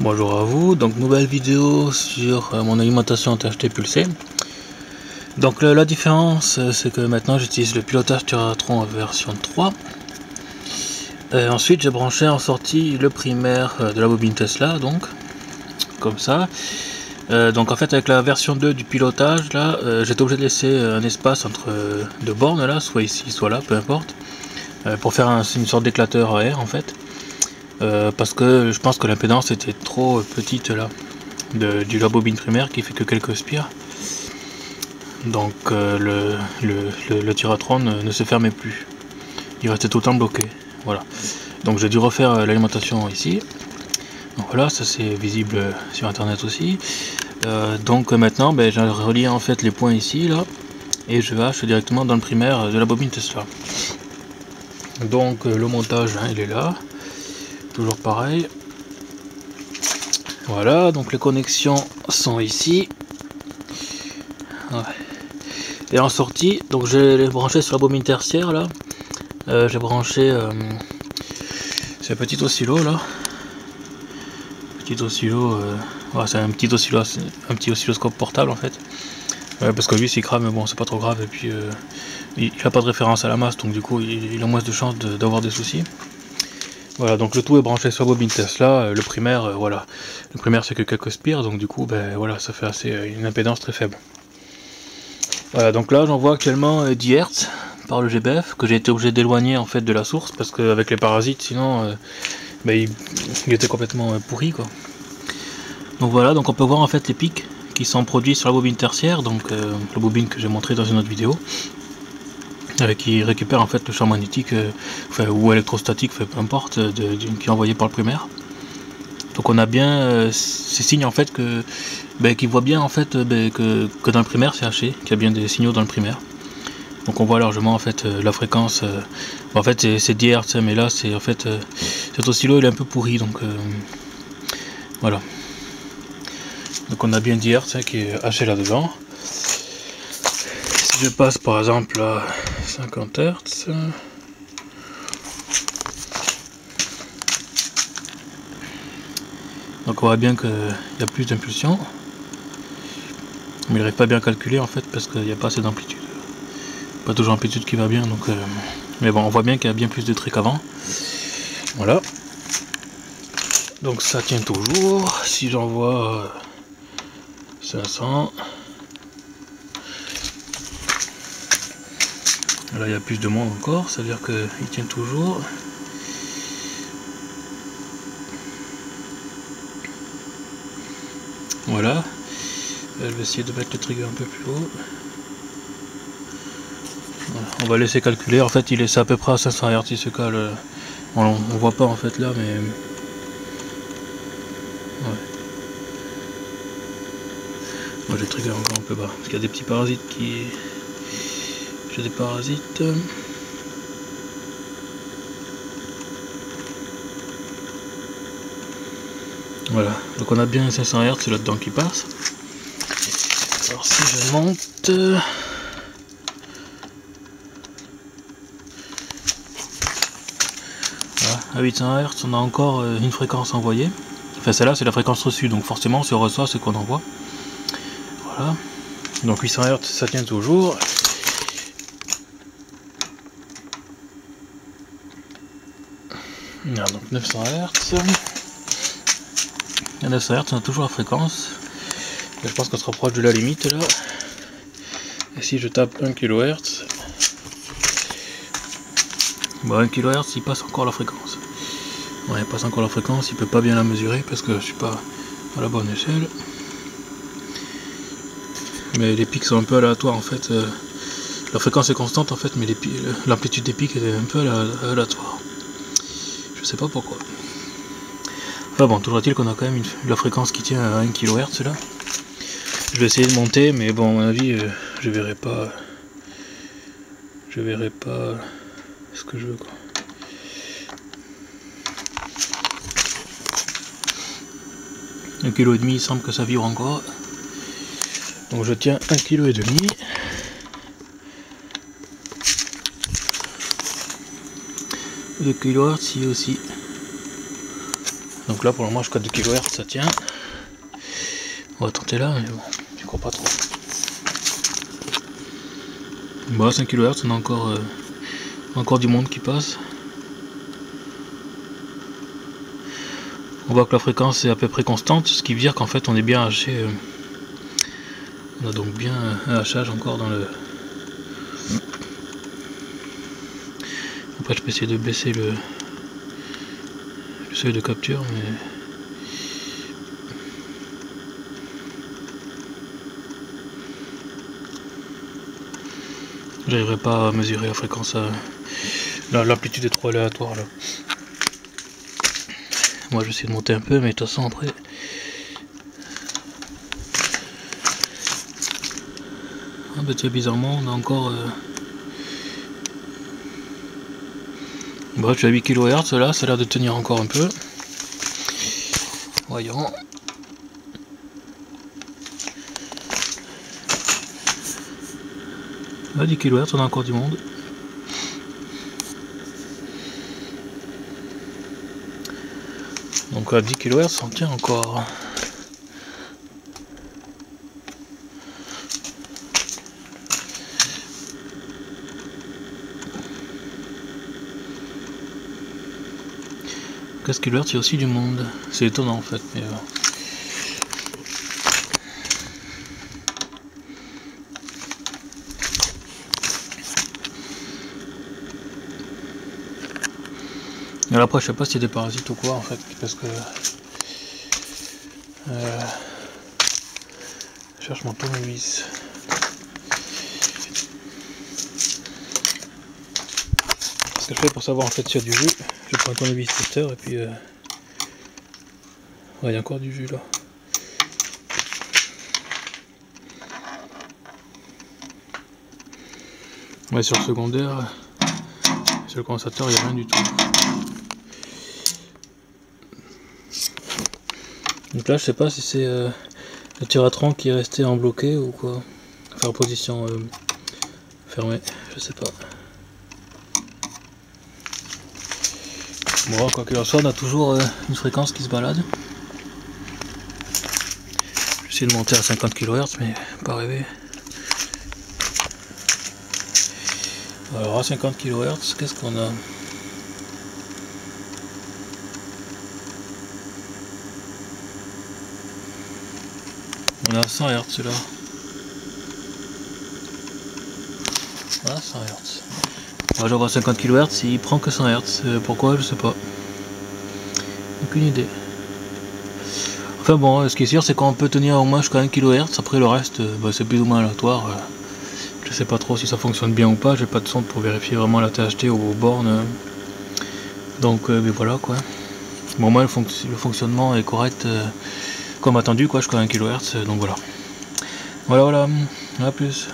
Bonjour à vous, donc nouvelle vidéo sur mon alimentation en THT pulsé. Donc la différence c'est que maintenant j'utilise le pilotage Tiratron en version 3. Ensuite j'ai branché en sortie le primaire de la bobine Tesla, donc comme ça. Donc en fait avec la version 2 du pilotage là, j'étais obligé de laisser un espace entre deux bornes là, soit ici soit là, peu importe, pour faire une sorte d'éclateur à air en fait. Parce que je pense que l'impédance était trop petite là de la bobine primaire qui fait que quelques spires. Donc le Tiratron ne se fermait plus, il restait tout le temps bloqué. Voilà, donc j'ai dû refaire l'alimentation ici. Donc voilà, ça c'est visible sur internet aussi. Donc maintenant j'ai relié en fait les points ici là et je hache directement dans le primaire de la bobine Tesla. Donc le montage il est là, toujours pareil. Voilà, donc les connexions sont ici. Ouais. Et en sortie, donc j'ai branché sur la bobine tertiaire là. J'ai branché ce petit oscillo là. Petit oscillo, ouais, c'est un petit oscilloscope portable en fait. Parce que lui s'il crame, bon c'est pas trop grave, et puis il n'a pas de référence à la masse, donc du coup il a moins de chances d'avoir des soucis. Voilà, donc le tout est branché sur la bobine Tesla. Le primaire, voilà, le primaire c'est que quelques spires, donc du coup voilà, ça fait une impédance très faible. Voilà, donc là j'en vois actuellement 10 Hz par le GBF, que j'ai été obligé d'éloigner en fait de la source, parce qu'avec les parasites sinon il était complètement pourri quoi. Donc voilà, donc on peut voir en fait les pics qui sont produits sur la bobine tertiaire, donc la bobine que j'ai montré dans une autre vidéo, qui récupère en fait le champ magnétique ou électrostatique, peu importe, qui est envoyé par le primaire. Donc on a bien ces signes en fait qui voient bien en fait que dans le primaire c'est haché, qu'il y a bien des signaux dans le primaire. Donc on voit largement en fait la fréquence. En fait c'est 10 Hz, mais là c'est en fait cet oscillo il est un peu pourri, donc voilà. Donc on a bien 10 Hz qui est haché là dedans. Si je passe par exemple à 50 Hz, donc on voit bien qu'il y a plus d'impulsion, mais il n'arrive pas bien à calculer en fait parce qu'il n'y a pas assez d'amplitude. Pas toujours l'amplitude qui va bien, donc mais bon, on voit bien qu'il y a bien plus de traits qu'avant. Voilà, donc ça tient toujours. Si j'envoie 500, là il y a plus de monde encore, c'est à dire qu'il tient toujours. Voilà, je vais essayer de mettre le trigger un peu plus haut. Voilà. On va laisser calculer, en fait il est à peu près à 500 Hz, il se cale. On voit pas en fait là, mais ouais. Moi j'ai le trigger encore un peu bas, parce qu'il y a des petits parasites qui... J'ai des parasites. Voilà, donc on a bien 500 Hz là-dedans qui passe. Alors si je monte... Voilà, à 800 Hz on a encore une fréquence envoyée. Enfin celle-là c'est la fréquence reçue, donc forcément si on reçoit c'est qu'on envoie. Voilà, donc 800 Hz ça tient toujours. Voilà, donc 900 Hz. À 900 Hz on a toujours la fréquence. Je pense qu'on se rapproche de la limite là. Et si je tape 1 kHz, bon, 1 kHz il passe encore la fréquence. Ouais, il passe encore la fréquence, il peut pas bien la mesurer parce que je suis pas à la bonne échelle. Mais les pics sont un peu aléatoires en fait. La fréquence est constante en fait, mais l'amplitude des pics est un peu aléatoire. Je sais pas pourquoi. Enfin bon, toujours est-il qu'on a quand même la fréquence qui tient à 1 kHz là. Je vais essayer de monter, mais bon, à mon avis, je verrai pas ce que je veux quoi. Un kilo et demi, il semble que ça vibre encore. Donc je tiens 1,5 kg. 2 kHz ici aussi. Donc là pour le moment jusqu'à 2 kHz ça tient. On va tenter là, mais bon, je crois pas trop. Bon, 5 kHz, on a encore du monde qui passe. On voit que la fréquence est à peu près constante, ce qui veut dire qu'en fait on est bien haché. On a donc bien un hachage encore dans le... Après je peux essayer de baisser le seuil de capture, mais... J'arriverai pas à mesurer la fréquence, l'amplitude est trop aléatoire là. Moi je vais essayer de monter un peu, mais de toute façon après... Ah bah tiens, bizarrement on a encore... Bref, je suis à 8 kHz là, ça a l'air de tenir encore un peu. Voyons. À 10 kHz, on a encore du monde. Donc à 10 kHz, on tient encore. Qu'est-ce qu'il y a, il y a aussi du monde. C'est étonnant en fait, mais et après je sais pas s'il y a des parasites ou quoi en fait, parce que je cherche mon tournevis. Ce que je fais pour savoir en fait s'il y a du jus, je prends un tournevis testeur et puis ouais, il y a encore du jus là. Ouais, sur le secondaire, sur le condensateur, il n'y a rien du tout. Donc là, je sais pas si c'est le tiratron qui est resté en bloqué ou quoi. Enfin, en position fermée, je sais pas. Bon, quoi qu'il en soit, on a toujours une fréquence qui se balade. J'essaie de monter à 50 kHz, mais pas rêver. Alors à 50 kHz, qu'est-ce qu'on a? On a 100 Hz là. Voilà, 100 Hz. Moi j'envoie 50 kHz, il prend que 100 Hz. Pourquoi, je sais pas. Aucune idée. Enfin bon, ce qui est sûr, c'est qu'on peut tenir au moins jusqu'à 1 kHz. Après le reste, bah, c'est plus ou moins aléatoire. Je sais pas trop si ça fonctionne bien ou pas. J'ai pas de sonde pour vérifier vraiment la THT aux bornes. Donc mais voilà quoi. Bon, moi le fonctionnement est correct comme attendu quoi, jusqu'à 1 kHz. Donc voilà. Voilà, à plus.